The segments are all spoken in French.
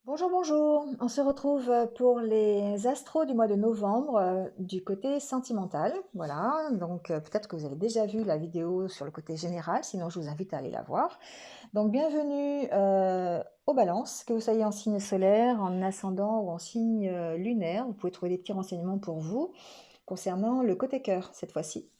Bonjour, bonjour. On se retrouve pour les astros du mois de novembre du côté sentimental. Voilà, donc peut-être que vous avez déjà vu la vidéo sur le côté général, sinon je vous invite à aller la voir. Donc bienvenue aux balances, que vous soyez en signe solaire, en ascendant ou en signe lunaire. Vous pouvez trouver des petits renseignements pour vous concernant le côté cœur cette fois-ci.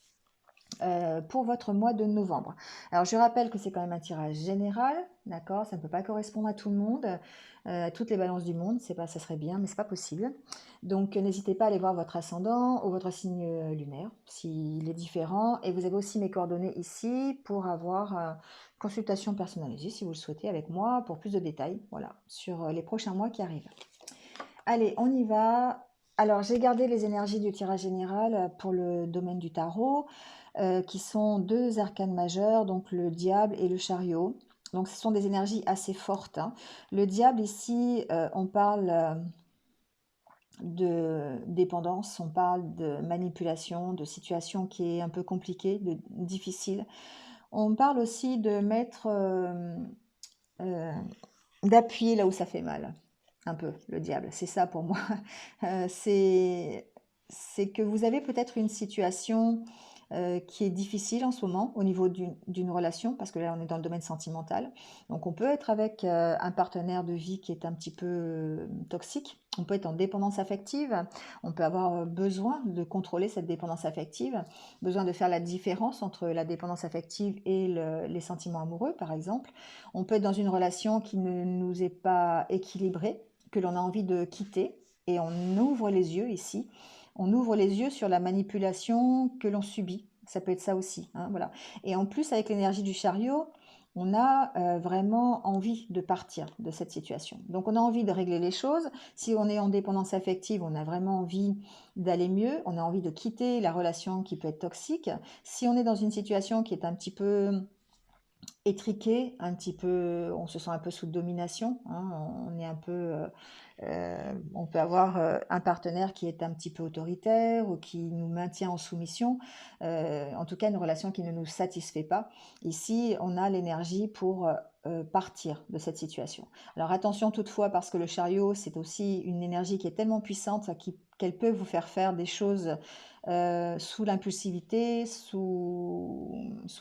Pour votre mois de novembre. Alors je rappelle que c'est quand même un tirage général, d'accord? Ça ne peut pas correspondre à tout le monde, à toutes les balances du monde, c'est pas, ça serait bien, mais c'est pas possible. Donc n'hésitez pas à aller voir votre ascendant ou votre signe lunaire, s'il est différent. Et vous avez aussi mes coordonnées ici pour avoir consultation personnalisée, si vous le souhaitez, avec moi, pour plus de détails, voilà, sur les prochains mois qui arrivent. Allez, on y va. Alors, j'ai gardé les énergies du tirage général pour le domaine du tarot, qui sont deux arcanes majeurs, donc le diable et le chariot. Donc, ce sont des énergies assez fortes, hein. Le diable, ici, on parle de dépendance, on parle de manipulation, de situation qui est un peu compliquée, difficile. On parle aussi de mettre, euh, d'appuyer là où ça fait mal. Un peu, le diable, c'est ça pour moi. C'est que vous avez peut-être une situation qui est difficile en ce moment au niveau d'une relation, parce que là on est dans le domaine sentimental. Donc on peut être avec un partenaire de vie qui est un petit peu toxique, on peut être en dépendance affective, on peut avoir besoin de contrôler cette dépendance affective, besoin de faire la différence entre la dépendance affective et les sentiments amoureux par exemple. On peut être dans une relation qui ne nous est pas équilibrée, que l'on a envie de quitter, et on ouvre les yeux ici. On ouvre les yeux sur la manipulation que l'on subit. Ça peut être ça aussi, hein, voilà. Et en plus, avec l'énergie du chariot, on a vraiment envie de partir de cette situation. Donc on a envie de régler les choses. Si on est en dépendance affective, on a vraiment envie d'aller mieux. On a envie de quitter la relation qui peut être toxique. Si on est dans une situation qui est un petit peu étriqué, un petit peu, on se sent un peu sous domination, hein, on est un peu, on peut avoir un partenaire qui est un petit peu autoritaire ou qui nous maintient en soumission, en tout cas une relation qui ne nous satisfait pas. Ici, on a l'énergie pour partir de cette situation. Alors attention toutefois, parce que le chariot, c'est aussi une énergie qui est tellement puissante qu'elle peut vous faire faire des choses sous l'impulsivité, sous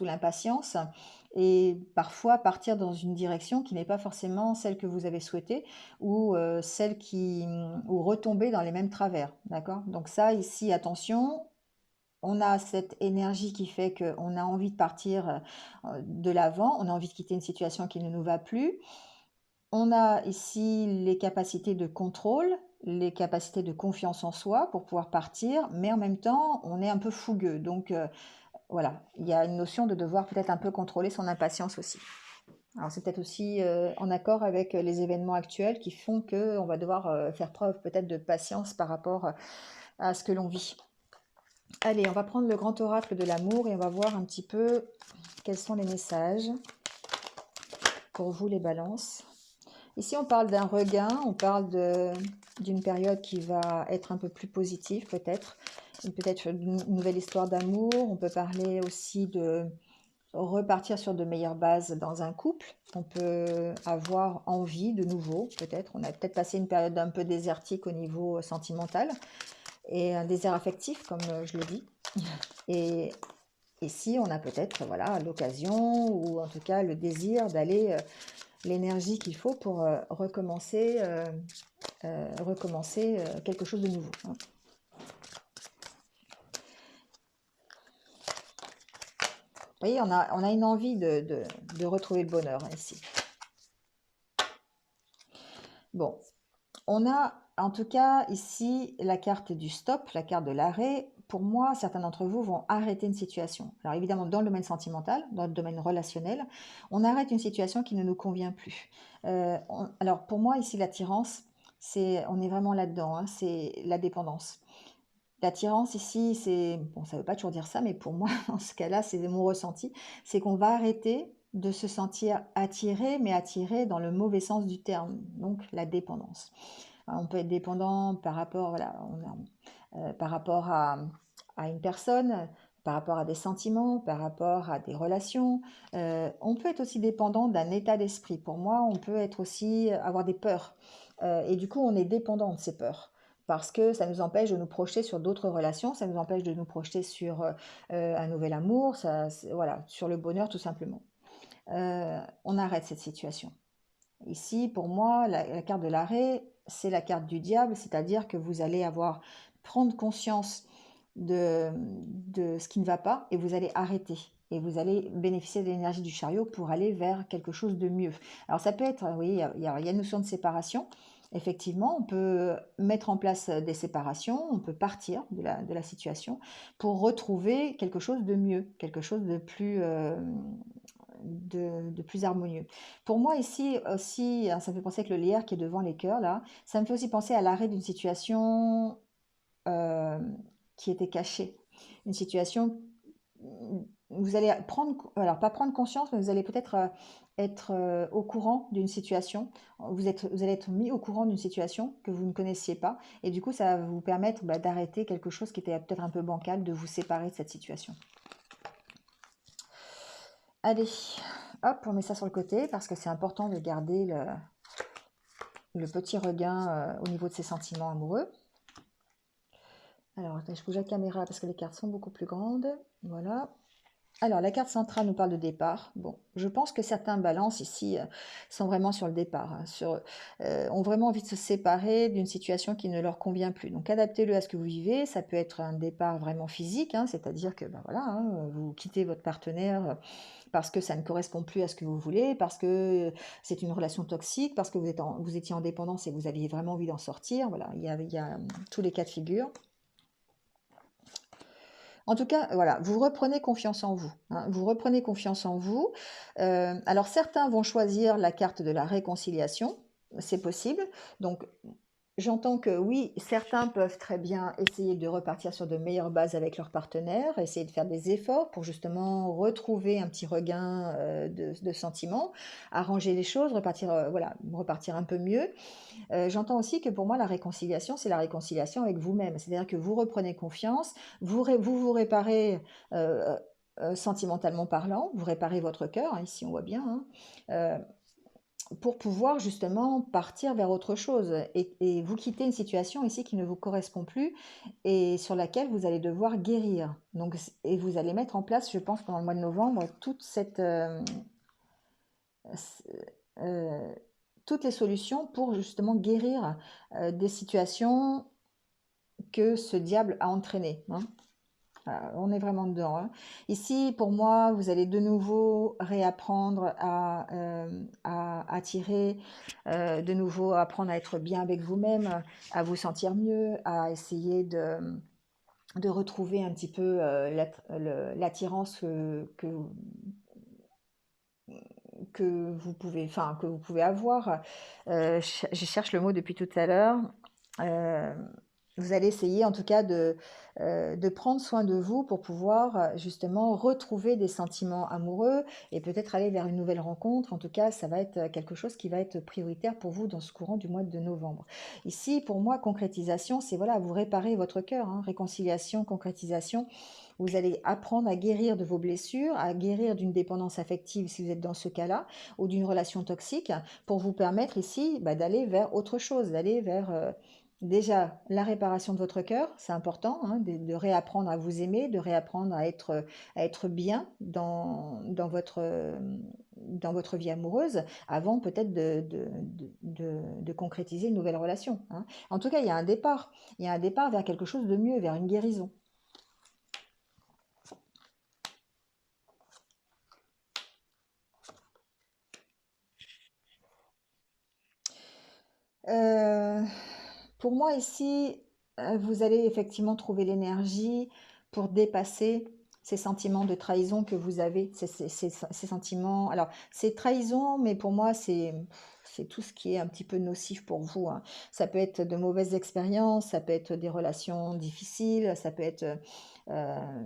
l'impatience, et parfois partir dans une direction qui n'est pas forcément celle que vous avez souhaitée ou celle qui ou retomber dans les mêmes travers, d'accord? Donc ça ici attention, on a cette énergie qui fait qu'on a envie de partir de l'avant, on a envie de quitter une situation qui ne nous va plus. On a ici les capacités de contrôle, les capacités de confiance en soi pour pouvoir partir, mais en même temps, on est un peu fougueux. Donc voilà, il y a une notion de devoir peut-être un peu contrôler son impatience aussi. Alors c'est peut-être aussi en accord avec les événements actuels qui font qu'on va devoir faire preuve peut-être de patience par rapport à ce que l'on vit. Allez, on va prendre le grand oracle de l'amour et on va voir un petit peu quels sont les messages pour vous les balances. Ici on parle d'un regain, on parle d'une période qui va être un peu plus positive peut-être une nouvelle histoire d'amour. On peut parler aussi de repartir sur de meilleures bases dans un couple. On peut avoir envie de nouveau, peut-être. On a peut-être passé une période un peu désertique au niveau sentimental et un désert affectif, comme je le dis. Et ici, on a peut-être voilà, l'occasion ou en tout cas le désir d'aller, l'énergie qu'il faut pour recommencer quelque chose de nouveau, hein. Vous voyez, on a une envie de retrouver le bonheur, hein, ici. Bon, on a en tout cas ici la carte du stop, la carte de l'arrêt. Pour moi, certains d'entre vous vont arrêter une situation. Alors évidemment, dans le domaine sentimental, dans le domaine relationnel, on arrête une situation qui ne nous convient plus. Alors pour moi, ici, l'attirance, on est vraiment là-dedans, hein, c'est la dépendance. L'attirance ici, bon, ça ne veut pas toujours dire ça, mais pour moi, dans ce cas-là, c'est mon ressenti, c'est qu'on va arrêter de se sentir attiré, mais attiré dans le mauvais sens du terme, donc la dépendance. On peut être dépendant par rapport, voilà, par rapport à une personne, par rapport à des sentiments, par rapport à des relations. On peut être aussi dépendant d'un état d'esprit. Pour moi, on peut être aussi avoir des peurs. Et du coup, on est dépendant de ces peurs. Parce que ça nous empêche de nous projeter sur d'autres relations, ça nous empêche de nous projeter sur un nouvel amour, voilà, sur le bonheur tout simplement. On arrête cette situation. Ici, pour moi, la carte de l'arrêt, c'est la carte du diable, c'est-à-dire que vous allez prendre conscience de ce qui ne va pas et vous allez arrêter. Et vous allez bénéficier de l'énergie du chariot pour aller vers quelque chose de mieux. Alors ça peut être, oui, il y a une notion de séparation. Effectivement, on peut mettre en place des séparations, on peut partir de la situation pour retrouver quelque chose de mieux, quelque chose de plus harmonieux. Pour moi ici aussi, hein, ça me fait penser que le lierre qui est devant les cœurs là, ça me fait aussi penser à l'arrêt d'une situation euh, qui était cachée. Une situation où vous allez prendre, alors pas prendre conscience, mais vous allez peut-être être au courant d'une situation. Vous allez être mis au courant d'une situation que vous ne connaissiez pas. Et du coup, ça va vous permettre d'arrêter quelque chose qui était peut-être un peu bancal, de vous séparer de cette situation. Allez, hop, on met ça sur le côté parce que c'est important de garder le petit regain au niveau de ses sentiments amoureux. Alors, attends, je bouge la caméra parce que les cartes sont beaucoup plus grandes. Voilà. Alors, la carte centrale nous parle de départ. Bon, je pense que certains balances ici sont vraiment sur le départ, hein, ont vraiment envie de se séparer d'une situation qui ne leur convient plus. Donc, adaptez-le à ce que vous vivez. Ça peut être un départ vraiment physique, hein, c'est-à-dire que ben voilà, hein, vous quittez votre partenaire parce que ça ne correspond plus à ce que vous voulez, parce que c'est une relation toxique, parce que vous étiez en dépendance et vous aviez vraiment envie d'en sortir. Voilà, il y a tous les cas de figure. En tout cas, voilà, vous reprenez confiance en vous, hein, vous reprenez confiance en vous. Alors certains vont choisir la carte de la réconciliation, c'est possible. Donc j'entends que oui, certains peuvent très bien essayer de repartir sur de meilleures bases avec leur partenaire, essayer de faire des efforts pour justement retrouver un petit regain de sentiments, arranger les choses, voilà, repartir un peu mieux. J'entends aussi que pour moi, la réconciliation, c'est la réconciliation avec vous-même. C'est-à-dire que vous reprenez confiance, vous réparez sentimentalement parlant, vous réparez votre cœur, hein, ici on voit bien, hein, pour pouvoir justement partir vers autre chose et vous quitter une situation ici qui ne vous correspond plus et sur laquelle vous allez devoir guérir. Donc, et vous allez mettre en place, je pense, pendant le mois de novembre, euh, toutes les solutions pour justement guérir des situations que ce diable a entraînées, hein. Voilà, on est vraiment dedans, hein. Ici, pour moi, vous allez de nouveau réapprendre à attirer, de nouveau apprendre à être bien avec vous-même, à vous sentir mieux, à essayer de retrouver un petit peu l'attirance que vous pouvez avoir. Je cherche le mot depuis tout à l'heure. Euh, Vous allez essayer en tout cas de prendre soin de vous pour pouvoir justement retrouver des sentiments amoureux et peut-être aller vers une nouvelle rencontre. En tout cas, ça va être quelque chose qui va être prioritaire pour vous dans ce courant du mois de novembre. Ici, pour moi, concrétisation, c'est voilà, vous réparez votre cœur, hein, réconciliation, concrétisation. Vous allez apprendre à guérir de vos blessures, à guérir d'une dépendance affective si vous êtes dans ce cas-là, ou d'une relation toxique, pour vous permettre ici d'aller vers autre chose, d'aller vers déjà la réparation de votre cœur, c'est important, hein, de réapprendre à vous aimer, de réapprendre à être bien dans votre vie amoureuse, avant peut-être de concrétiser une nouvelle relation, hein. En tout cas, il y a un départ vers quelque chose de mieux, vers une guérison. Euh, pour moi ici, vous allez effectivement trouver l'énergie pour dépasser ces sentiments de trahison que vous avez, ces sentiments. Alors, c'est trahison, mais pour moi, c'est tout ce qui est un petit peu nocif pour vous, hein. Ça peut être de mauvaises expériences, ça peut être des relations difficiles, ça peut être euh,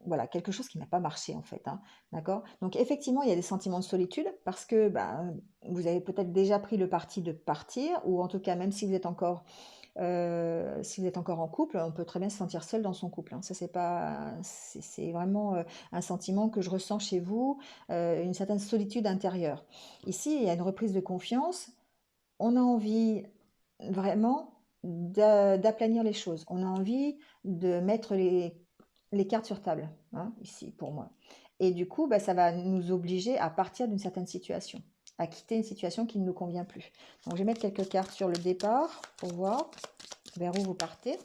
voilà, quelque chose qui n'a pas marché en fait, hein. D'accord? Donc effectivement, il y a des sentiments de solitude parce que vous avez peut-être déjà pris le parti de partir, ou en tout cas, même si vous êtes encore Si vous êtes encore en couple, on peut très bien se sentir seul dans son couple, hein. Ça, c'est pas, c'est vraiment un sentiment que je ressens chez vous, une certaine solitude intérieure. Ici, il y a une reprise de confiance. On a envie vraiment d'aplanir les choses. On a envie de mettre les cartes sur table, hein, ici, pour moi. Et du coup, bah, ça va nous obliger à partir d'une certaine situation, à quitter une situation qui ne nous convient plus. Donc, je vais mettre quelques cartes sur le départ pour voir vers où vous partez.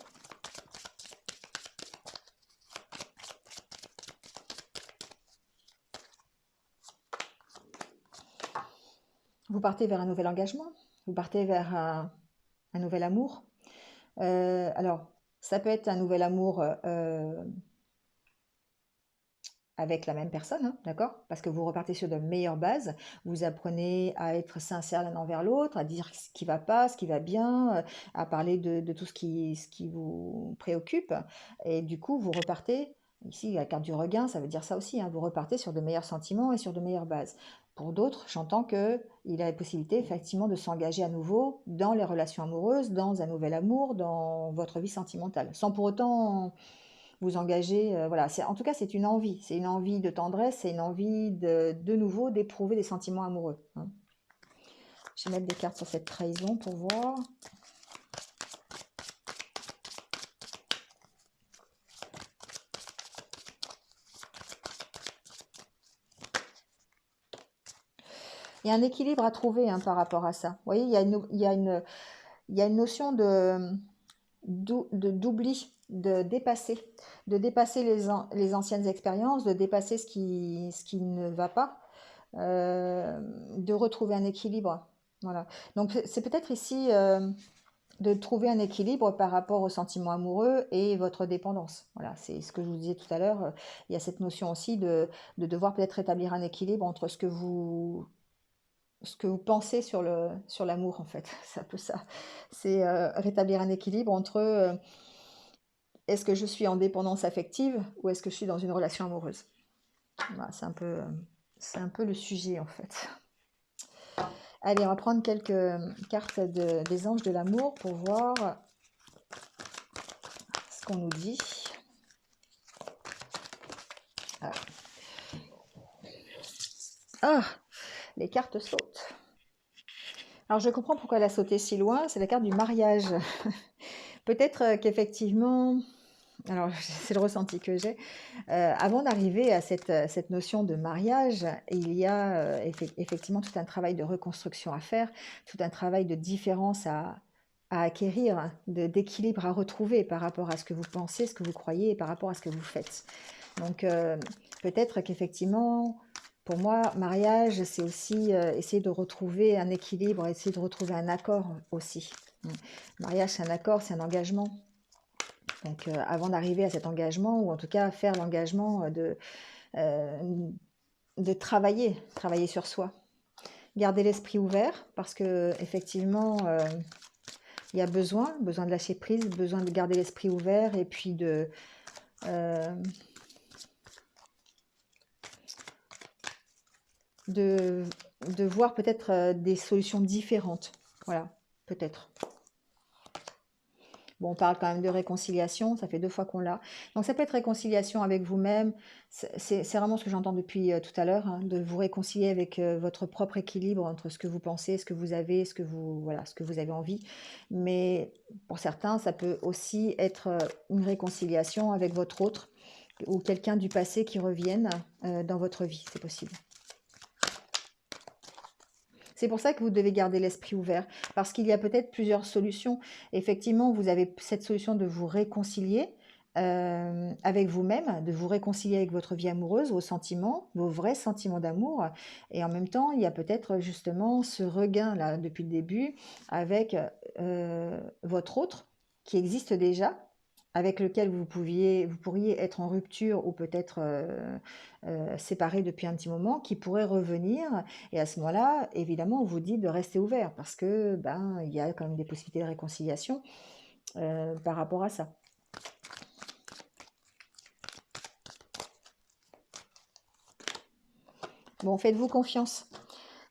Vous partez vers un nouvel engagement, vous partez vers un nouvel amour. Alors, ça peut être un nouvel amour avec la même personne, hein, d'accord? Parce que vous repartez sur de meilleures bases, vous apprenez à être sincère l'un envers l'autre, à dire ce qui va pas, ce qui va bien, à parler de tout ce qui vous préoccupe. Et du coup, vous repartez, ici la carte du regain, ça veut dire ça aussi, hein, vous repartez sur de meilleurs sentiments et sur de meilleures bases. Pour d'autres, j'entends qu'il a la possibilité effectivement de s'engager à nouveau dans les relations amoureuses, dans un nouvel amour, dans votre vie sentimentale, sans pour autant vous engager, voilà. En tout cas, c'est une envie de tendresse, c'est une envie de nouveau d'éprouver des sentiments amoureux, hein. Je vais mettre des cartes sur cette trahison pour voir. Il y a un équilibre à trouver, hein, par rapport à ça. Vous voyez, il y a une notion d'oubli, de dépasser les anciennes expériences, de dépasser ce qui ne va pas, de retrouver un équilibre. Voilà. Donc c'est peut-être ici de trouver un équilibre par rapport aux sentiments amoureux et votre dépendance. Voilà, c'est ce que je vous disais tout à l'heure. Il y a cette notion aussi de devoir peut-être établir un équilibre entre ce que vous pensez sur l'amour, en fait. C'est un peu ça. C'est rétablir un équilibre entre est-ce que je suis en dépendance affective ou est-ce que je suis dans une relation amoureuse. Voilà, c'est un peu le sujet, en fait. Allez, on va prendre quelques cartes des anges de l'amour pour voir ce qu'on nous dit. Ah, ah, les cartes sautent. Alors je comprends pourquoi elle a sauté si loin, c'est la carte du mariage. Peut-être qu'effectivement, alors c'est le ressenti que j'ai, avant d'arriver à cette notion de mariage, il y a effectivement tout un travail de reconstruction à faire, tout un travail de différence à acquérir, d'équilibre à retrouver par rapport à ce que vous pensez, ce que vous croyez et par rapport à ce que vous faites. Donc peut-être qu'effectivement, pour moi, mariage, c'est aussi essayer de retrouver un équilibre, essayer de retrouver un accord aussi. Mariage, c'est un accord, c'est un engagement. Donc avant d'arriver à cet engagement, ou en tout cas faire l'engagement euh, de travailler sur soi. Garder l'esprit ouvert, parce que effectivement, il y a besoin de lâcher prise, besoin de garder l'esprit ouvert, et puis euh, de, de voir peut-être des solutions différentes. Voilà, peut-être. Bon, on parle quand même de réconciliation, ça fait 2 fois qu'on l'a. Donc ça peut être réconciliation avec vous-même, c'est vraiment ce que j'entends depuis tout à l'heure, hein, de vous réconcilier avec votre propre équilibre entre ce que vous pensez, ce que vous avez, voilà, ce que vous avez envie. Mais pour certains, ça peut aussi être une réconciliation avec votre autre ou quelqu'un du passé qui revienne dans votre vie, c'est possible. C'est pour ça que vous devez garder l'esprit ouvert, parce qu'il y a peut-être plusieurs solutions. Effectivement, vous avez cette solution de vous réconcilier avec vous-même, de vous réconcilier avec votre vie amoureuse, vos sentiments, vos vrais sentiments d'amour. Et en même temps, il y a peut-être justement ce regain-là depuis le début avec votre autre qui existe déjà, avec lequel vous pourriez être en rupture ou peut-être séparé depuis un petit moment, qui pourrait revenir. Et à ce moment-là, évidemment, on vous dit de rester ouvert parce que ben il y a quand même des possibilités de réconciliation par rapport à ça. Bon, faites-vous confiance.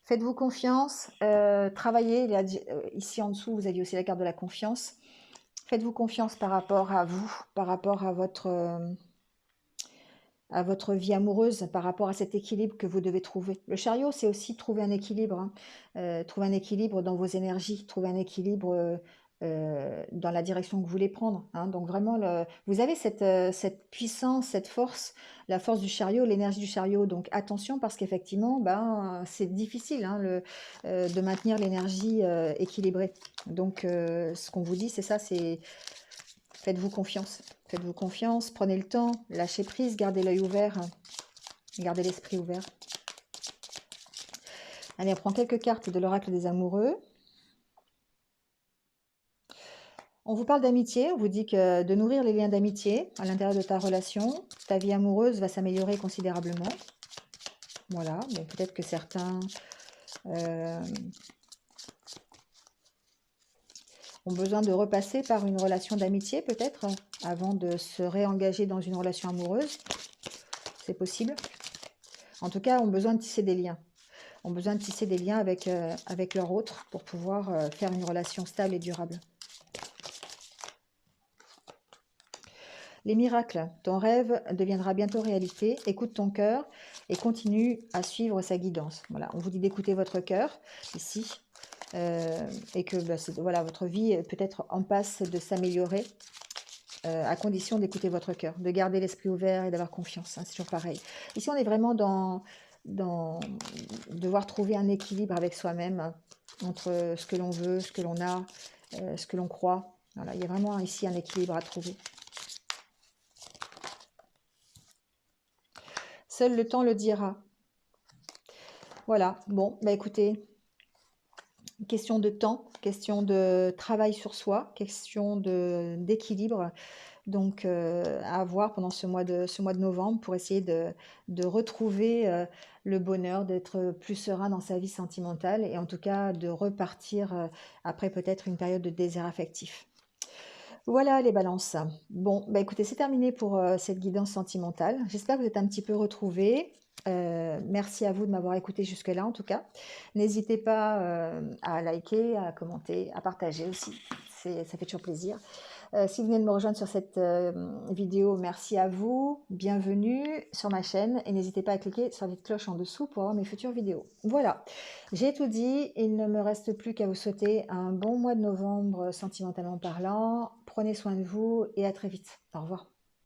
Faites-vous confiance, travaillez, ici en dessous, vous aviez aussi la carte de la confiance. Faites-vous confiance par rapport à vous, par rapport à votre vie amoureuse, par rapport à cet équilibre que vous devez trouver. Le chariot, c'est aussi trouver un équilibre, hein. Trouver un équilibre dans vos énergies, trouver un équilibre dans la direction que vous voulez prendre, hein. Donc vraiment, vous avez cette puissance, cette force, la force du chariot, l'énergie du chariot. Donc attention parce qu'effectivement, ben, c'est difficile, hein, de maintenir l'énergie équilibrée. Donc ce qu'on vous dit, c'est ça, c'est faites-vous confiance. Faites-vous confiance, prenez le temps, lâchez prise, gardez l'œil ouvert, gardez l'esprit ouvert. Allez, on prend quelques cartes de l'oracle des amoureux. On vous parle d'amitié, on vous dit que de nourrir les liens d'amitié à l'intérieur de ta relation, ta vie amoureuse va s'améliorer considérablement. Voilà, bon, peut-être que certains ont besoin de repasser par une relation d'amitié peut-être avant de se réengager dans une relation amoureuse. C'est possible. En tout cas, ont besoin de tisser des liens. Ont besoin de tisser des liens avec leur autre pour pouvoir faire une relation stable et durable. Les miracles, ton rêve deviendra bientôt réalité. Écoute ton cœur et continue à suivre sa guidance. Voilà, on vous dit d'écouter votre cœur ici et que bah, voilà, votre vie peut être en passe de s'améliorer à condition d'écouter votre cœur, de garder l'esprit ouvert et d'avoir confiance. Hein, c'est toujours pareil. Ici, on est vraiment dans devoir trouver un équilibre avec soi-même, hein, entre ce que l'on veut, ce que l'on a, ce que l'on croit. Voilà, il y a vraiment ici un équilibre à trouver. Seul le temps le dira. Voilà, bon, bah écoutez, question de temps, question de travail sur soi, question d'équilibre. Donc, à voir pendant ce mois de novembre pour essayer de retrouver le bonheur, d'être plus serein dans sa vie sentimentale et en tout cas de repartir après peut-être une période de désert affectif. Voilà les balances. Bon, bah écoutez, c'est terminé pour cette guidance sentimentale. J'espère que vous êtes un petit peu retrouvés. Merci à vous de m'avoir écouté jusque-là en tout cas. N'hésitez pas à liker, à commenter, à partager aussi. Ça fait toujours plaisir. Si vous venez de me rejoindre sur cette vidéo, merci à vous, bienvenue sur ma chaîne et n'hésitez pas à cliquer sur la petite cloche en dessous pour avoir mes futures vidéos. Voilà, j'ai tout dit, il ne me reste plus qu'à vous souhaiter un bon mois de novembre sentimentalement parlant. Prenez soin de vous et à très vite. Au revoir.